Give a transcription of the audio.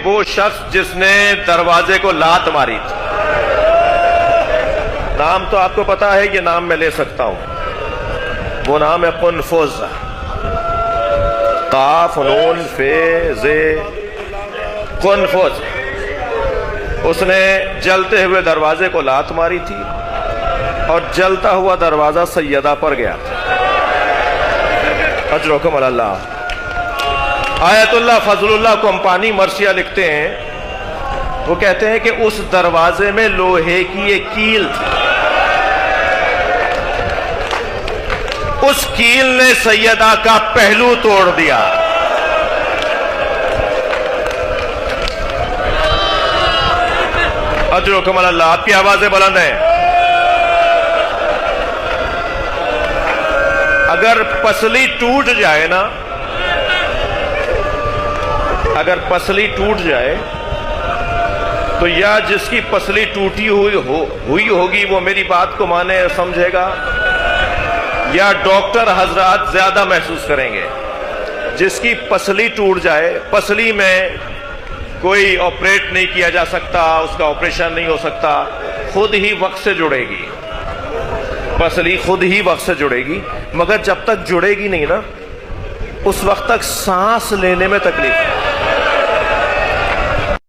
वो शख्स जिसने दरवाजे को लात मारी थी, नाम तो आपको पता है, ये नाम मैं ले सकता हूं। वो नाम है कुनफुज, काफ नून फे जे कुनफुज। उसने जलते हुए दरवाजे को लात मारी थी और जलता हुआ दरवाजा सैयदा पर गया। अजरुकुम अल्लाह। आयतुल्लाह फजलुल्लाह कोम्पानी मर्सिया लिखते हैं, वो कहते हैं कि उस दरवाजे में लोहे की एक कील थी। उस कील ने सैयदा का पहलू तोड़ दिया। अजरुकुम अल्लाह। आपकी आवाजें बुलंद हैं। अगर पसली टूट जाए ना, अगर पसली टूट जाए तो या जिसकी पसली टूटी हुई होगी वो मेरी बात को माने समझेगा, या डॉक्टर हजरात ज्यादा महसूस करेंगे। जिसकी पसली टूट जाए, पसली में कोई ऑपरेट नहीं किया जा सकता, उसका ऑपरेशन नहीं हो सकता, खुद ही वक्त से जुड़ेगी। पसली खुद ही वक्त से जुड़ेगी, मगर जब तक जुड़ेगी नहीं ना, उस वक्त तक सांस लेने में तकलीफ है।